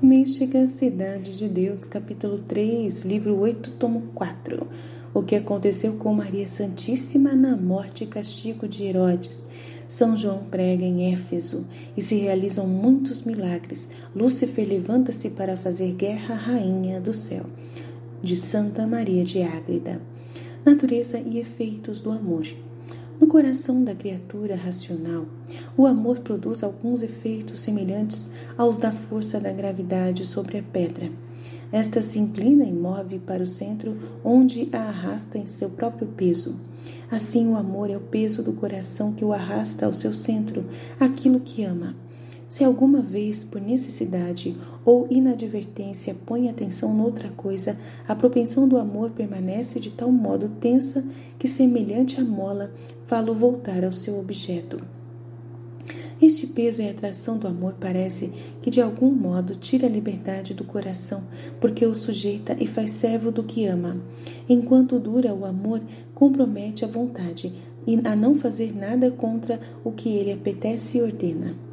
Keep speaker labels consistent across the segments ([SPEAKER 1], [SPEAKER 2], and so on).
[SPEAKER 1] Mística Cidade de Deus, capítulo 3, livro 8, tomo 4. O que aconteceu com Maria Santíssima na morte e castigo de Herodes. São João prega em Éfeso e se realizam muitos milagres. Lúcifer levanta-se para fazer guerra à Rainha do Céu. De Santa Maria de Ágreda. Natureza e efeitos do amor. No coração da criatura racional, o amor produz alguns efeitos semelhantes aos da força da gravidade sobre a pedra. Esta se inclina e move para o centro, onde a arrasta em seu próprio peso. Assim, o amor é o peso do coração que o arrasta ao seu centro, aquilo que ama. Se alguma vez, por necessidade ou inadvertência, põe atenção noutra coisa, a propensão do amor permanece de tal modo tensa que, semelhante à mola, fá-lo voltar ao seu objeto. Este peso e atração do amor parece que, de algum modo, tira a liberdade do coração, porque o sujeita e faz servo do que ama. Enquanto dura o amor, compromete a vontade a não fazer nada contra o que ele apetece e ordena.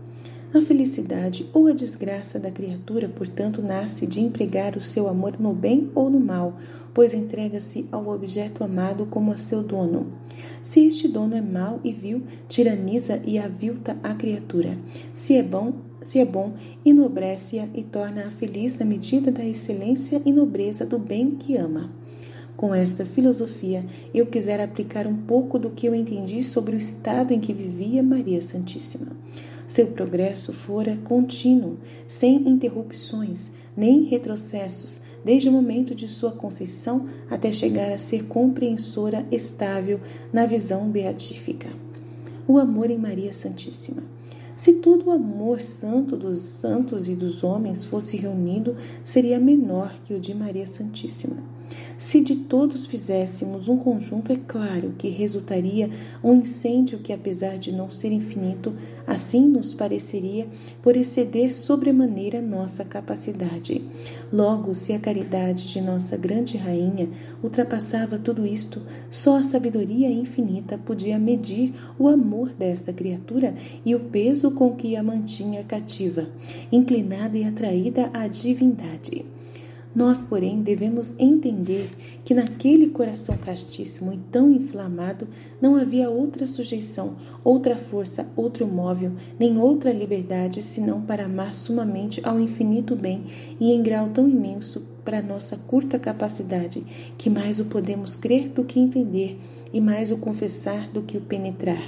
[SPEAKER 1] A felicidade ou a desgraça da criatura, portanto, nasce de empregar o seu amor no bem ou no mal, pois entrega-se ao objeto amado como a seu dono. Se este dono é mau e vil, tiraniza e avilta a criatura. Se é bom, enobrece-a e torna-a feliz na medida da excelência e nobreza do bem que ama. Com esta filosofia, eu quisera aplicar um pouco do que eu entendi sobre o estado em que vivia Maria Santíssima. Seu progresso fora contínuo, sem interrupções, nem retrocessos, desde o momento de sua conceição até chegar a ser compreensora estável na visão beatífica. O amor em Maria Santíssima. Se todo o amor santo dos santos e dos homens fosse reunido, seria menor que o de Maria Santíssima. Se de todos fizéssemos um conjunto, é claro que resultaria um incêndio que, apesar de não ser infinito, assim nos pareceria por exceder sobremaneira nossa capacidade. Logo, se a caridade de nossa grande rainha ultrapassava tudo isto, só a sabedoria infinita podia medir o amor desta criatura e o peso com que a mantinha cativa, inclinada e atraída à divindade. Nós, porém, devemos entender que naquele coração castíssimo e tão inflamado não havia outra sujeição, outra força, outro móvel, nem outra liberdade, senão para amar sumamente ao infinito bem e em grau tão imenso para nossa curta capacidade, que mais o podemos crer do que entender e mais o confessar do que o penetrar.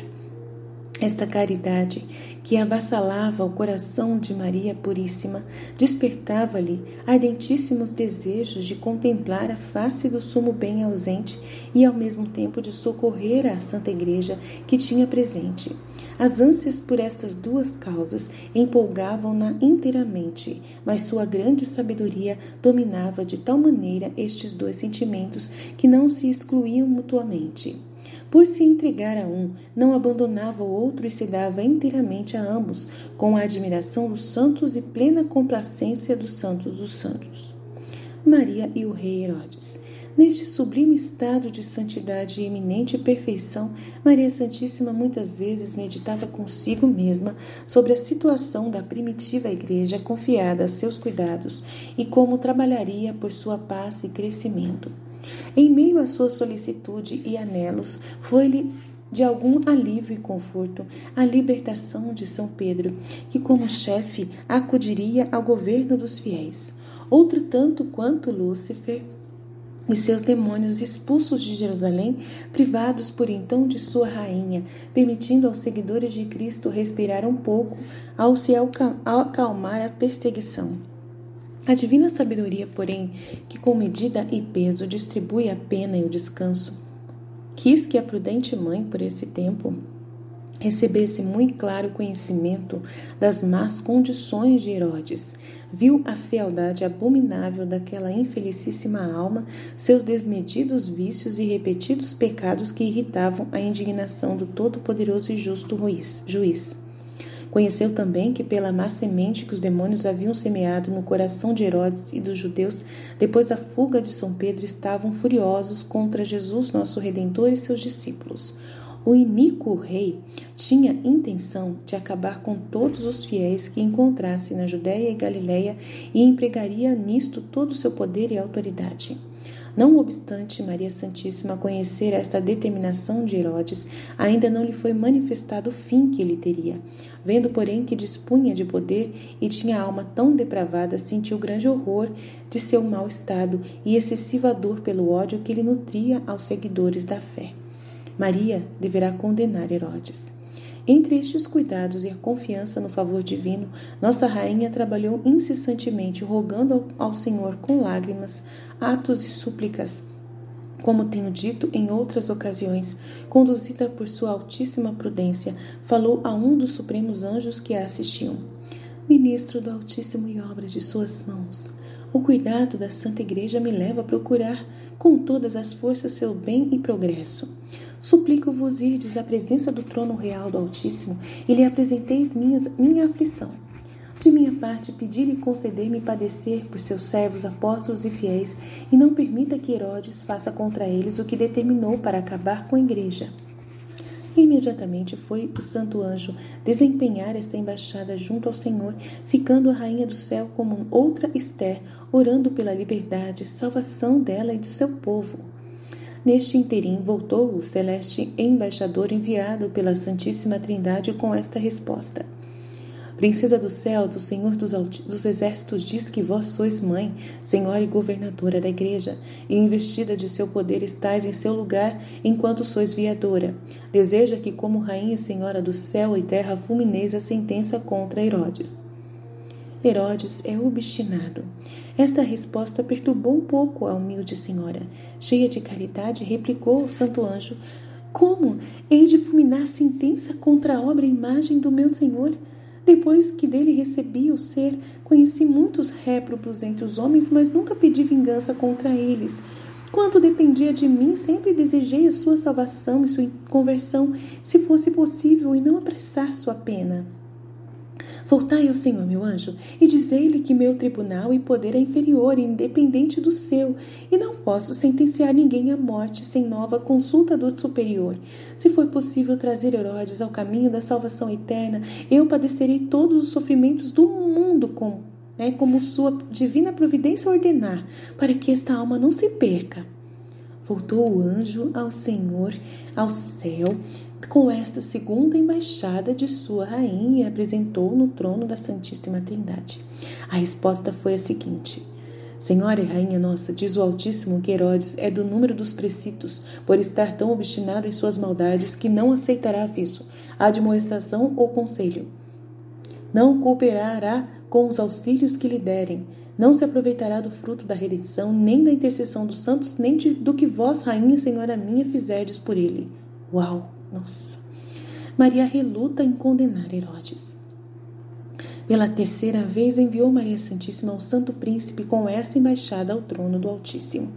[SPEAKER 1] Esta caridade, que avassalava o coração de Maria Puríssima, despertava-lhe ardentíssimos desejos de contemplar a face do sumo bem ausente e, ao mesmo tempo, de socorrer a Santa Igreja que tinha presente. As ânsias por estas duas causas empolgavam-na inteiramente, mas sua grande sabedoria dominava de tal maneira estes dois sentimentos que não se excluíam mutuamente. Por se entregar a um, não abandonava o outro e se dava inteiramente a ambos, com a admiração dos santos e plena complacência dos santos dos santos. Maria e o rei Herodes. Neste sublime estado de santidade e eminente perfeição, Maria Santíssima muitas vezes meditava consigo mesma sobre a situação da primitiva igreja confiada a seus cuidados e como trabalharia por sua paz e crescimento. Em meio à sua solicitude e anelos, foi-lhe de algum alívio e conforto a libertação de São Pedro, que como chefe acudiria ao governo dos fiéis. Outro tanto quanto Lúcifer e seus demônios expulsos de Jerusalém, privados por então de sua rainha, permitindo aos seguidores de Cristo respirar um pouco ao se acalmar a perseguição. A divina sabedoria, porém, que com medida e peso distribui a pena e o descanso, quis que a prudente mãe, por esse tempo, recebesse muito claro conhecimento das más condições de Herodes. Viu a fealdade abominável daquela infelicíssima alma, seus desmedidos vícios e repetidos pecados que irritavam a indignação do todo-poderoso e justo juiz. Conheceu também que pela má semente que os demônios haviam semeado no coração de Herodes e dos judeus, depois da fuga de São Pedro, estavam furiosos contra Jesus, nosso Redentor, e seus discípulos. O iníquo rei tinha intenção de acabar com todos os fiéis que encontrasse na Judéia e Galiléia e empregaria nisto todo o seu poder e autoridade. Não obstante Maria Santíssima conhecer esta determinação de Herodes, ainda não lhe foi manifestado o fim que ele teria. Vendo, porém, que dispunha de poder e tinha a alma tão depravada, sentiu grande horror de seu mau estado e excessiva dor pelo ódio que ele nutria aos seguidores da fé. Maria deverá condenar Herodes. Entre estes cuidados e a confiança no favor divino, nossa rainha trabalhou incessantemente, rogando ao Senhor com lágrimas, atos e súplicas. Como tenho dito em outras ocasiões, conduzida por sua altíssima prudência, falou a um dos supremos anjos que a assistiam: Ministro do Altíssimo e obra de suas mãos, o cuidado da Santa Igreja me leva a procurar com todas as forças seu bem e progresso. Suplico-vos irdes à presença do trono real do Altíssimo e lhe apresenteis minha aflição. De minha parte, pedi-lhe conceder-me padecer por seus servos, apóstolos e fiéis, e não permita que Herodes faça contra eles o que determinou para acabar com a igreja. Imediatamente foi o santo anjo desempenhar esta embaixada junto ao Senhor, ficando a rainha do céu como outra Ester, orando pela liberdade e salvação dela e do seu povo. Neste interim voltou o celeste embaixador enviado pela Santíssima Trindade com esta resposta: Princesa dos céus, o Senhor dos exércitos diz que vós sois mãe, senhora e governadora da igreja, e investida de seu poder estais em seu lugar, enquanto sois viadora. Deseja que, como rainha e senhora do céu e terra, fulmineis a sentença contra Herodes. Herodes é obstinado. Esta resposta perturbou um pouco a humilde senhora. Cheia de caridade, replicou o santo anjo: Como hei de fulminar a sentença contra a obra e imagem do meu Senhor? Depois que dele recebi o ser, conheci muitos réprobos entre os homens, mas nunca pedi vingança contra eles. Quanto dependia de mim, sempre desejei a sua salvação e sua conversão, se fosse possível, e não apressar sua pena. Voltai ao Senhor, meu anjo, e dizei-lhe que meu tribunal e poder é inferior e independente do seu, e não posso sentenciar ninguém à morte sem nova consulta do superior. Se for possível trazer Herodes ao caminho da salvação eterna, eu padecerei todos os sofrimentos do mundo como sua divina providência ordenar, para que esta alma não se perca. Voltou o anjo ao Senhor, ao céu, com esta segunda embaixada de sua rainha e apresentou no trono da Santíssima Trindade. A resposta foi a seguinte: Senhora e rainha nossa, diz o Altíssimo que Herodes é do número dos precitos, por estar tão obstinado em suas maldades que não aceitará aviso, admoestação ou conselho. Não cooperará com os auxílios que lhe derem, não se aproveitará do fruto da redenção, nem da intercessão dos santos, nem do que vós, rainha e senhora minha, fizerdes por ele. Uau! Nossa! Maria reluta em condenar Herodes. Pela terceira vez enviou Maria Santíssima ao Santo Príncipe com esta embaixada ao trono do Altíssimo.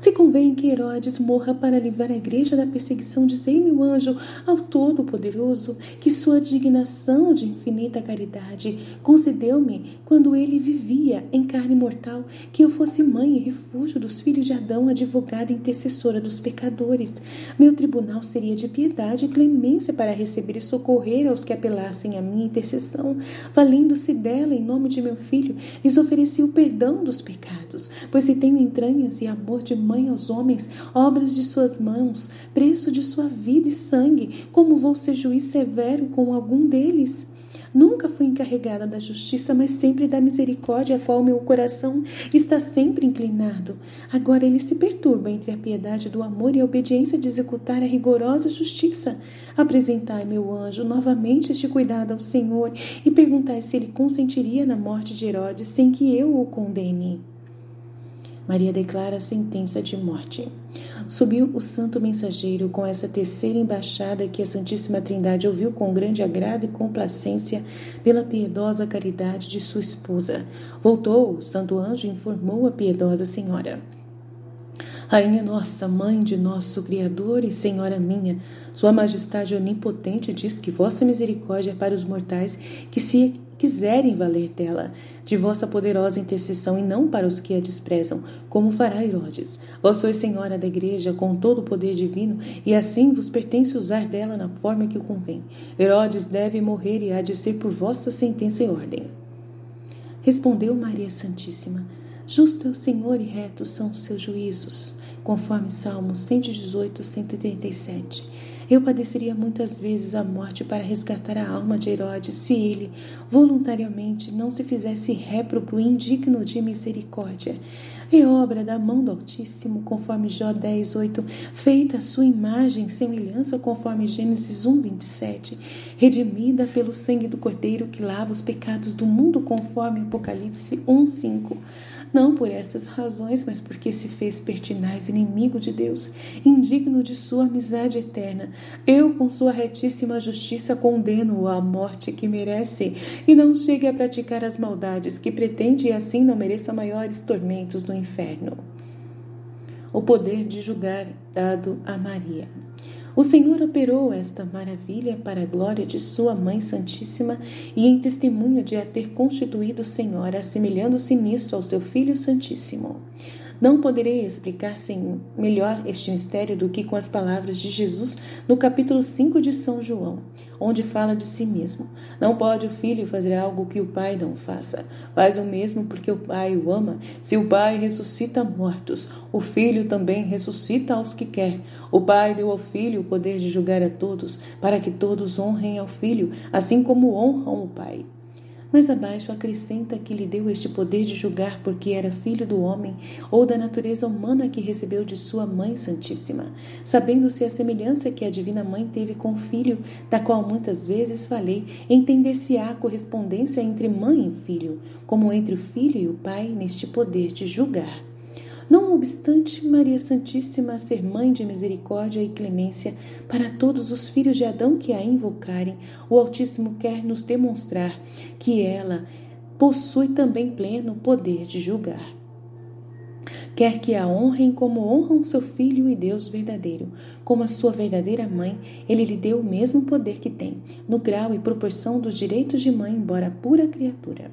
[SPEAKER 1] Se convém que Herodes morra para livrar a igreja da perseguição, dizei, meu anjo, ao Todo-Poderoso, que sua dignação de infinita caridade concedeu-me, quando ele vivia em carne mortal, que eu fosse mãe e refúgio dos filhos de Adão, advogada e intercessora dos pecadores. Meu tribunal seria de piedade e clemência para receber e socorrer aos que apelassem à minha intercessão. Valendo-se dela, em nome de meu filho, lhes ofereci o perdão dos pecados, pois se tenho entranhas e amor de mãe aos homens, obras de suas mãos, preço de sua vida e sangue, como vou ser juiz severo com algum deles? Nunca fui encarregada da justiça, mas sempre da misericórdia, a qual meu coração está sempre inclinado. Agora ele se perturba entre a piedade do amor e a obediência de executar a rigorosa justiça. Apresentai, meu anjo, novamente este cuidado ao Senhor e perguntai se ele consentiria na morte de Herodes sem que eu o condene. Maria declara a sentença de morte. Subiu o santo mensageiro com essa terceira embaixada que a Santíssima Trindade ouviu com grande agrado e complacência pela piedosa caridade de sua esposa. Voltou, o santo anjo informou a piedosa senhora: Rainha nossa, Mãe de nosso Criador e Senhora minha, Sua Majestade Onipotente diz que vossa misericórdia é para os mortais que se quiserem valer dela, de vossa poderosa intercessão, e não para os que a desprezam, como fará Herodes. Vós sois Senhora da Igreja, com todo o poder divino, e assim vos pertence usar dela na forma que o convém. Herodes deve morrer e há de ser por vossa sentença e ordem. Respondeu Maria Santíssima: Justo é o Senhor e retos são os seus juízos, conforme Salmos 118, 137. Eu padeceria muitas vezes a morte para resgatar a alma de Herodes, se ele, voluntariamente, não se fizesse réprobo e indigno de misericórdia. É obra da mão do Altíssimo, conforme Jó 10, 8, feita a sua imagem e semelhança, conforme Gênesis 1, 27, redimida pelo sangue do Cordeiro que lava os pecados do mundo, conforme Apocalipse 1, 5. Não por estas razões, mas porque se fez pertinaz inimigo de Deus, indigno de sua amizade eterna. Eu, com sua retíssima justiça, condeno-o à morte que merece, e não chegue a praticar as maldades que pretende, e assim não mereça maiores tormentos no inferno. O poder de julgar dado a Maria. O Senhor operou esta maravilha para a glória de sua Mãe Santíssima e em testemunho de a ter constituído Senhora, assemelhando-se nisto ao seu Filho Santíssimo. Não poderei explicar melhor este mistério do que com as palavras de Jesus no capítulo 5 de São João, onde fala de si mesmo. Não pode o Filho fazer algo que o Pai não faça. Faz o mesmo porque o Pai o ama. Se o Pai ressuscita mortos, o Filho também ressuscita aos que quer. O Pai deu ao Filho o poder de julgar a todos, para que todos honrem ao Filho, assim como honram o Pai. Mas abaixo acrescenta que lhe deu este poder de julgar porque era filho do homem ou da natureza humana que recebeu de sua Mãe Santíssima, sabendo-se a semelhança que a Divina Mãe teve com o Filho, da qual muitas vezes falei, entender-se-á a correspondência entre mãe e filho, como entre o Filho e o Pai neste poder de julgar. Não obstante, Maria Santíssima ser mãe de misericórdia e clemência para todos os filhos de Adão que a invocarem, o Altíssimo quer nos demonstrar que ela possui também pleno poder de julgar. Quer que a honrem como honram seu Filho e Deus verdadeiro. Como a sua verdadeira mãe, ele lhe deu o mesmo poder que tem, no grau e proporção dos direitos de mãe, embora pura criatura.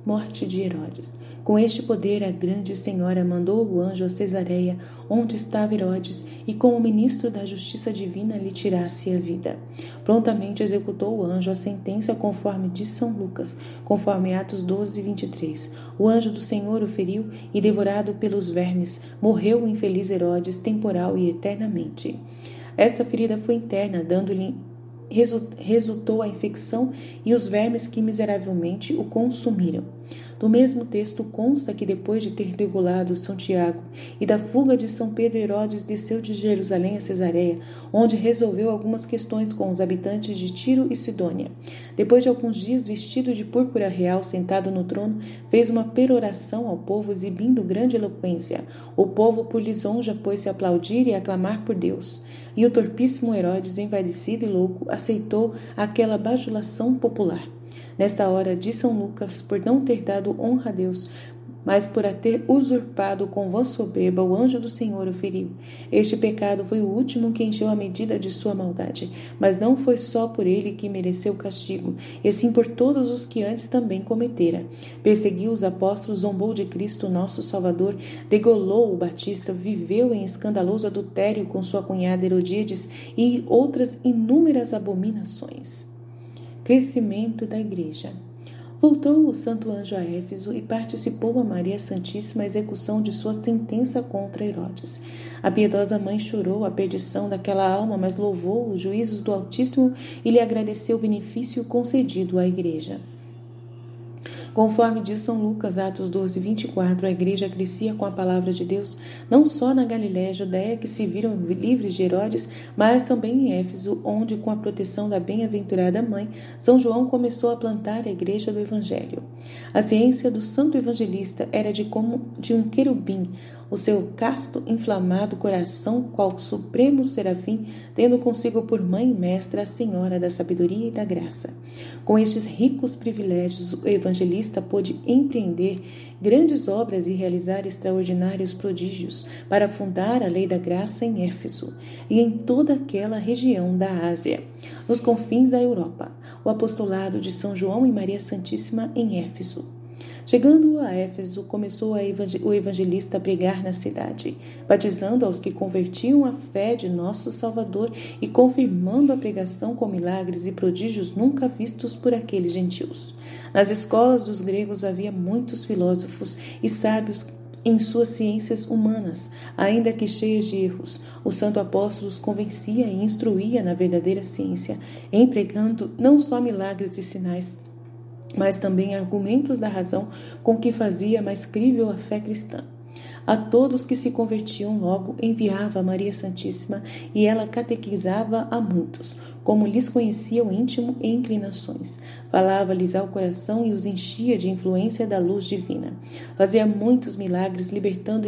[SPEAKER 1] Morte de Herodes. Com este poder, a grande senhora mandou o anjo a Cesareia, onde estava Herodes, e como ministro da justiça divina lhe tirasse a vida. Prontamente executou o anjo a sentença conforme diz São Lucas, conforme Atos 12, 23. O anjo do Senhor o feriu e, devorado pelos vermes, morreu o infeliz Herodes temporal e eternamente. Esta ferida foi interna, dando-lhe resultou a infecção e os vermes que miseravelmente o consumiram. Do mesmo texto consta que depois de ter degolado São Tiago e da fuga de São Pedro, Herodes desceu de Jerusalém a Cesareia, onde resolveu algumas questões com os habitantes de Tiro e Sidônia. Depois de alguns dias, vestido de púrpura real, sentado no trono, fez uma peroração ao povo, exibindo grande eloquência. O povo por lisonja pôs-se a aplaudir e a aclamar por Deus. E o torpíssimo Herodes, envaidecido e louco, aceitou aquela bajulação popular. Nesta hora, diz São Lucas, por não ter dado honra a Deus, mas por a ter usurpado com voz soberba, o anjo do Senhor o feriu. Este pecado foi o último que encheu a medida de sua maldade, mas não foi só por ele que mereceu castigo, e sim por todos os que antes também cometera. Perseguiu os apóstolos, zombou de Cristo, nosso Salvador, degolou o Batista, viveu em escandaloso adultério com sua cunhada Herodíades e outras inúmeras abominações. Crescimento da Igreja. Voltou o santo anjo a Éfeso e participou a Maria Santíssima a execução de sua sentença contra Herodes. A piedosa mãe chorou a perdição daquela alma, mas louvou os juízos do Altíssimo e lhe agradeceu o benefício concedido à Igreja. Conforme diz São Lucas, Atos 12, 24, a igreja crescia com a palavra de Deus, não só na Galiléia e Judéia, que se viram livres de Herodes, mas também em Éfeso, onde, com a proteção da bem-aventurada mãe, São João começou a plantar a igreja do Evangelho. A ciência do santo evangelista era como de um querubim, o seu casto, inflamado coração, qual supremo serafim, tendo consigo por mãe e mestra a Senhora da sabedoria e da graça. Com estes ricos privilégios, o evangelista evangelista pôde empreender grandes obras e realizar extraordinários prodígios para fundar a lei da graça em Éfeso e em toda aquela região da Ásia, nos confins da Europa, o apostolado de São João e Maria Santíssima em Éfeso. Chegando a Éfeso, começou o evangelista a pregar na cidade, batizando aos que convertiam à fé de nosso Salvador e confirmando a pregação com milagres e prodígios nunca vistos por aqueles gentios. Nas escolas dos gregos havia muitos filósofos e sábios em suas ciências humanas, ainda que cheias de erros. O santo apóstolo os convencia e instruía na verdadeira ciência, empregando não só milagres e sinais, mas também argumentos da razão com que fazia mais crível a fé cristã. A todos que se convertiam logo enviava a Maria Santíssima e ela catequizava a muitos, como lhes conhecia o íntimo e inclinações. Falava-lhes ao coração e os enchia de influência da luz divina. Fazia muitos milagres, libertando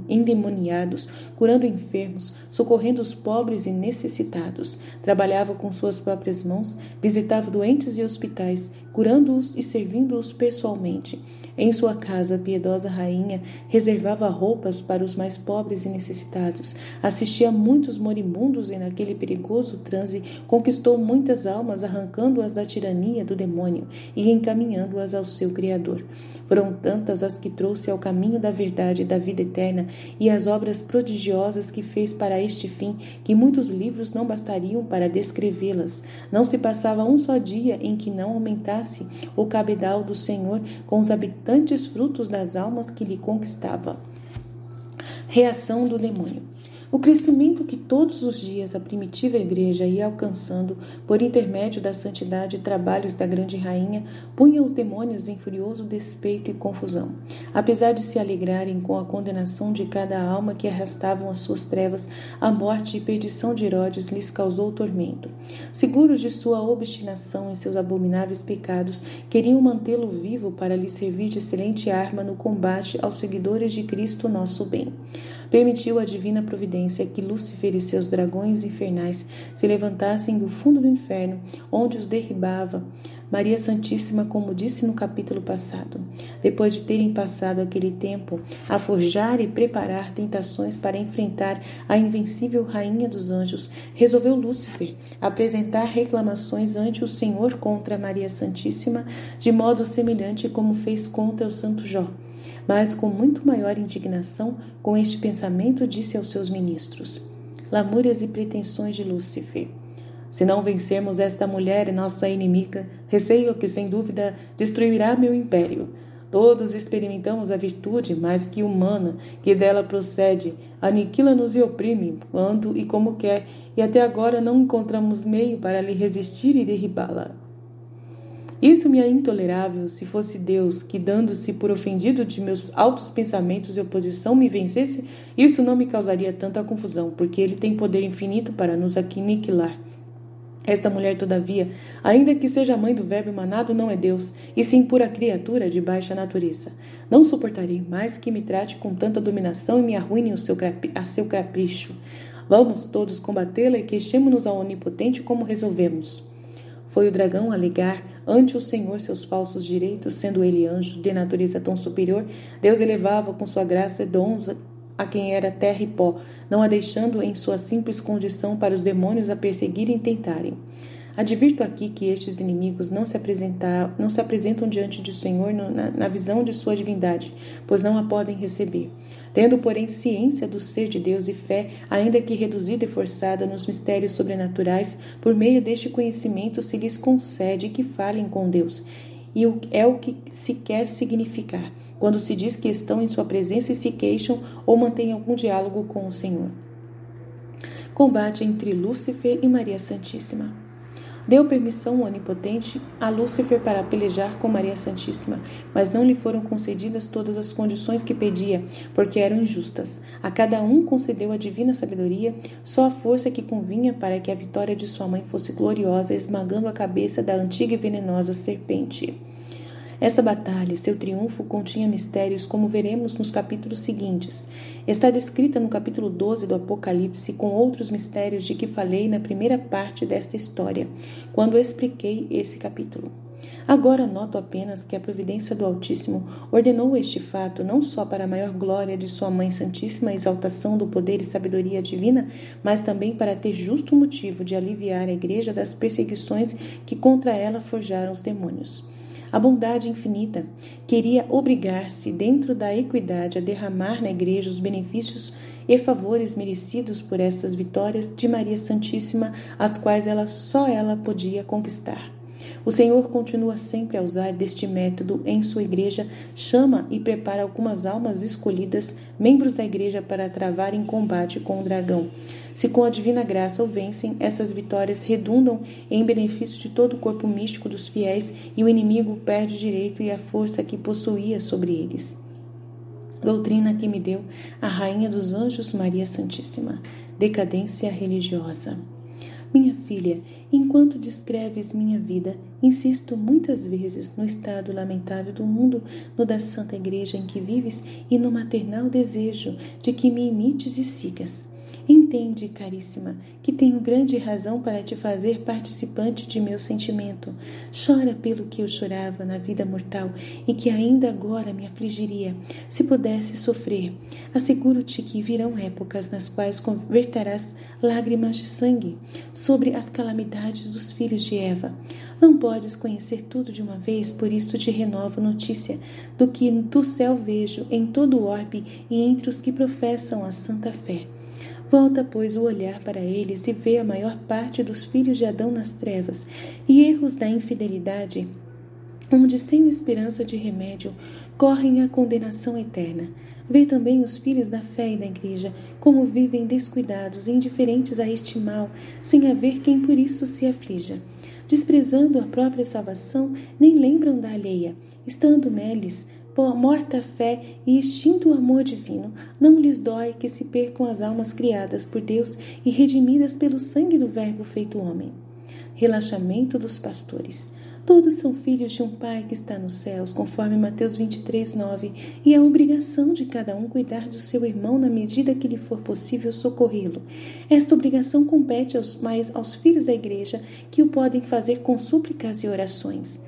[SPEAKER 1] endemoniados, curando enfermos, socorrendo os pobres e necessitados. Trabalhava com suas próprias mãos, visitava doentes e hospitais, curando-os e servindo-os pessoalmente. Em sua casa, a piedosa rainha reservava roupas para os mais pobres e necessitados, assistia a muitos moribundos e naquele perigoso transe conquistou muitas almas, arrancando-as da tirania do demônio e encaminhando-as ao seu Criador. Foram tantas as que trouxe ao caminho da verdade e da vida eterna e as obras prodigiosas que fez para este fim, que muitos livros não bastariam para descrevê-las. Não se passava um só dia em que não aumentasse o cabedal do Senhor com os habitantes frutos das almas que lhe conquistava. Reação do demônio. O crescimento que todos os dias a primitiva igreja ia alcançando por intermédio da santidade e trabalhos da grande rainha punha os demônios em furioso despeito e confusão. Apesar de se alegrarem com a condenação de cada alma que arrastavam as suas trevas, a morte e perdição de Herodes lhes causou tormento. Seguros de sua obstinação em seus abomináveis pecados, queriam mantê-lo vivo para lhe servir de excelente arma no combate aos seguidores de Cristo nosso bem. Permitiu a divina providência que Lúcifer e seus dragões infernais se levantassem do fundo do inferno, onde os derribava Maria Santíssima, como disse no capítulo passado. Depois de terem passado aquele tempo a forjar e preparar tentações para enfrentar a invencível Rainha dos Anjos, resolveu Lúcifer apresentar reclamações ante o Senhor contra Maria Santíssima, de modo semelhante como fez contra o santo Jó. Mas com muito maior indignação, com este pensamento disse aos seus ministros: lamúrias e pretensões de Lúcifer. Se não vencermos esta mulher, nossa inimiga, receio que sem dúvida destruirá meu império. Todos experimentamos a virtude mais que humana que dela procede, aniquila-nos e oprime, quando e como quer, e até agora não encontramos meio para lhe resistir e derribá-la. Isso me é intolerável. Se fosse Deus que, dando-se por ofendido de meus altos pensamentos e oposição, me vencesse, isso não me causaria tanta confusão, porque ele tem poder infinito para nos aniquilar. Esta mulher, todavia, ainda que seja mãe do verbo emanado, não é Deus, e sim pura criatura de baixa natureza. Não suportarei mais que me trate com tanta dominação e me arruine a seu capricho. Vamos todos combatê-la e queixemo-nos ao Onipotente como resolvemos. Foi o dragão alegar ante o Senhor seus falsos direitos, sendo ele anjo de natureza tão superior. Deus elevava com sua graça dons a quem era terra e pó, não a deixando em sua simples condição para os demônios a perseguirem e tentarem. Advirto aqui que estes inimigos não se apresentam diante do Senhor na visão de sua divindade, pois não a podem receber. Tendo, porém, ciência do ser de Deus e fé, ainda que reduzida e forçada nos mistérios sobrenaturais, por meio deste conhecimento se lhes concede que falem com Deus. E é o que se quer significar, quando se diz que estão em sua presença e se queixam ou mantêm algum diálogo com o Senhor. Combate entre Lúcifer e Maria Santíssima. Deu permissão onipotente a Lúcifer para pelejar com Maria Santíssima, mas não lhe foram concedidas todas as condições que pedia, porque eram injustas. A cada um concedeu a divina sabedoria, só a força que convinha para que a vitória de sua mãe fosse gloriosa, esmagando a cabeça da antiga e venenosa serpente. Essa batalha e seu triunfo continha mistérios, como veremos nos capítulos seguintes. Está descrita no capítulo 12 do Apocalipse, com outros mistérios de que falei na primeira parte desta história, quando expliquei esse capítulo. Agora noto apenas que a providência do Altíssimo ordenou este fato não só para a maior glória de sua Mãe Santíssima, exaltação do poder e sabedoria divina, mas também para ter justo motivo de aliviar a Igreja das perseguições que contra ela forjaram os demônios. A bondade infinita queria obrigar-se, dentro da equidade, a derramar na Igreja os benefícios e favores merecidos por estas vitórias de Maria Santíssima, as quais só ela podia conquistar. O Senhor continua sempre a usar deste método em sua Igreja, chama e prepara algumas almas escolhidas, membros da Igreja, para travar em combate com o dragão. Se com a divina graça o vencem, essas vitórias redundam em benefício de todo o corpo místico dos fiéis e o inimigo perde o direito e a força que possuía sobre eles. Doutrina que me deu a Rainha dos Anjos, Maria Santíssima. Decadência religiosa. Minha filha, enquanto descreves minha vida, insisto muitas vezes no estado lamentável do mundo, no da Santa Igreja em que vives e no maternal desejo de que me imites e sigas. Entende, caríssima, que tenho grande razão para te fazer participante de meu sentimento. Chora pelo que eu chorava na vida mortal e que ainda agora me afligiria, se pudesse sofrer. Asseguro-te que virão épocas nas quais converterás lágrimas de sangue sobre as calamidades dos filhos de Eva. Não podes conhecer tudo de uma vez, por isto te renovo notícia do que do céu vejo em todo o orbe e entre os que professam a santa fé. Volta, pois, o olhar para eles e vê a maior parte dos filhos de Adão nas trevas e erros da infidelidade, onde sem esperança de remédio correm a condenação eterna. Vê também os filhos da fé e da Igreja, como vivem descuidados e indiferentes a este mal, sem haver quem por isso se aflija. Desprezando a própria salvação, nem lembram da alheia, estando neles morta a fé e extinto o amor divino, não lhes dói que se percam as almas criadas por Deus e redimidas pelo sangue do Verbo feito homem. Relaxamento dos pastores. Todos são filhos de um Pai que está nos céus, conforme Mateus 23:9, e é obrigação de cada um cuidar do seu irmão na medida que lhe for possível socorrê-lo. Esta obrigação compete aos filhos da Igreja, que o podem fazer com súplicas e orações.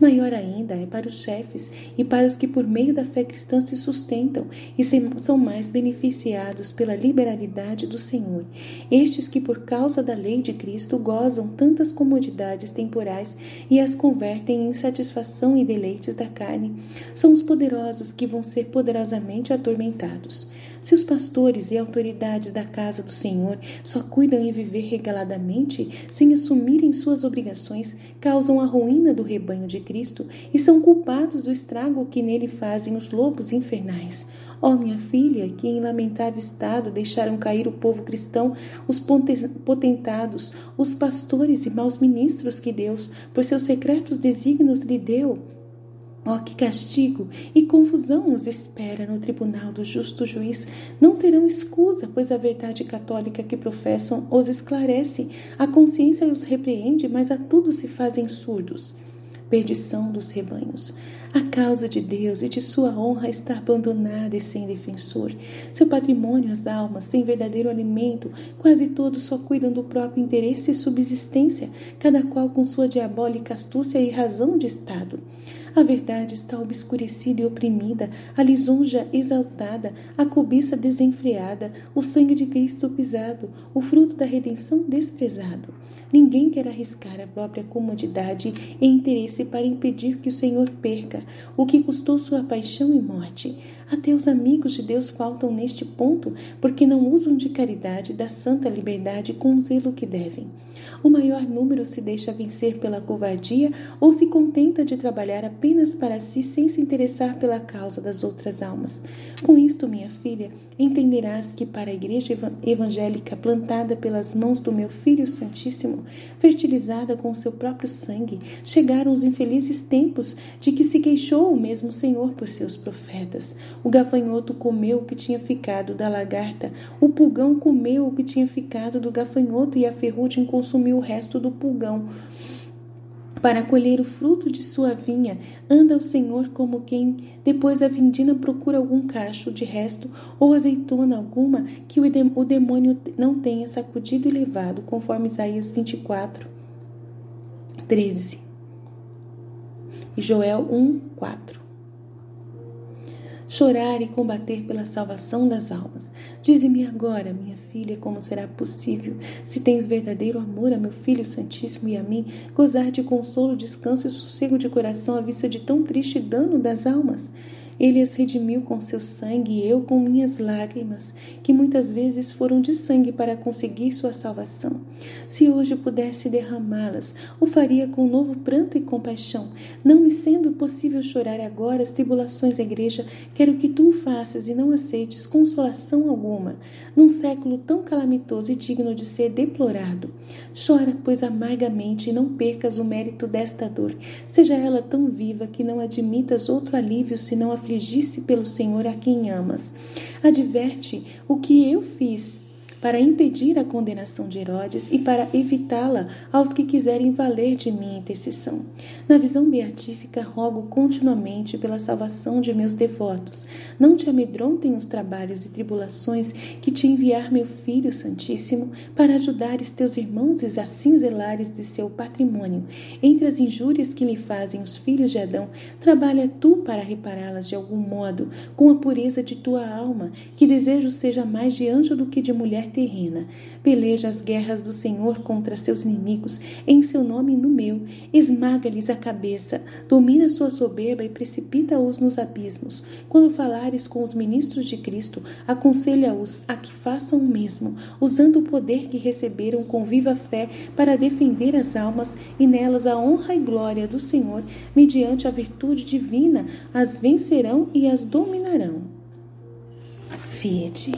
[SPEAKER 1] Maior ainda é para os chefes e para os que por meio da fé cristã se sustentam e são mais beneficiados pela liberalidade do Senhor. Estes que por causa da lei de Cristo gozam tantas comodidades temporais e as convertem em satisfação e deleites da carne, são os poderosos que vão ser poderosamente atormentados. Se os pastores e autoridades da casa do Senhor só cuidam em viver regaladamente, sem assumirem suas obrigações, causam a ruína do rebanho de Cristo e são culpados do estrago que nele fazem os lobos infernais. Ó minha filha, que em lamentável estado deixaram cair o povo cristão, os potentados, os pastores e maus ministros que Deus, por seus secretos desígnios, lhe deu. Ó, que castigo e confusão os espera no tribunal do justo juiz. Não terão escusa, pois a verdade católica que professam os esclarece, a consciência os repreende, mas a tudo se fazem surdos. Perdição dos rebanhos. A causa de Deus e de sua honra está abandonada e sem defensor. Seu patrimônio, as almas, sem verdadeiro alimento, quase todos só cuidam do próprio interesse e subsistência, cada qual com sua diabólica astúcia e razão de Estado. A verdade está obscurecida e oprimida, a lisonja exaltada, a cobiça desenfreada, o sangue de Cristo pisado, o fruto da redenção desprezado. Ninguém quer arriscar a própria comodidade e interesse para impedir que o Senhor perca o que custou sua paixão e morte. Até os amigos de Deus faltam neste ponto, porque não usam de caridade da santa liberdade com o zelo que devem. O maior número se deixa vencer pela covardia ou se contenta de trabalhar apenas para si sem se interessar pela causa das outras almas. Com isto, minha filha, entenderás que para a Igreja evangélica plantada pelas mãos do meu Filho Santíssimo, fertilizada com o seu próprio sangue, chegaram os infelizes tempos de que se queixou o mesmo Senhor por seus profetas. O gafanhoto comeu o que tinha ficado da lagarta, o pulgão comeu o que tinha ficado do gafanhoto e a ferrugem consumiu o resto do pulgão. Para colher o fruto de sua vinha, anda o Senhor como quem, depois da vindima, procura algum cacho de resto ou azeitona alguma que o demônio não tenha sacudido e levado, conforme Isaías 24, 13. E Joel 1:4. Chorar e combater pela salvação das almas. Dize-me agora, minha filha, como será possível, se tens verdadeiro amor a meu Filho Santíssimo e a mim, gozar de consolo, descanso e sossego de coração à vista de tão triste dano das almas? Ele as redimiu com seu sangue e eu com minhas lágrimas, que muitas vezes foram de sangue para conseguir sua salvação. Se hoje pudesse derramá-las, o faria com novo pranto e compaixão. Não me sendo possível chorar agora as tribulações da igreja, quero que tu o faças e não aceites consolação alguma, num século tão calamitoso e digno de ser deplorado. Chora, pois, amargamente e não percas o mérito desta dor, seja ela tão viva que não admitas outro alívio senão afligir-se pelo Senhor a quem amas. Adverte o que eu fiz para impedir a condenação de Herodes e para evitá-la aos que quiserem valer de minha intercessão. Na visão beatífica, rogo continuamente pela salvação de meus devotos. Não te amedrontem os trabalhos e tribulações que te enviar meu Filho Santíssimo para ajudares teus irmãos e assim zelares de seu patrimônio. Entre as injúrias que lhe fazem os filhos de Adão, trabalha tu para repará-las de algum modo, com a pureza de tua alma, que desejo seja mais de anjo do que de mulher terrena. Peleja as guerras do Senhor contra seus inimigos, em seu nome e no meu. Esmaga-lhes a cabeça, domina sua soberba e precipita-os nos abismos. Quando falares com os ministros de Cristo, aconselha-os a que façam o mesmo, usando o poder que receberam com viva fé para defender as almas e nelas a honra e glória do Senhor, mediante a virtude divina, as vencerão e as dominarão. Fiat.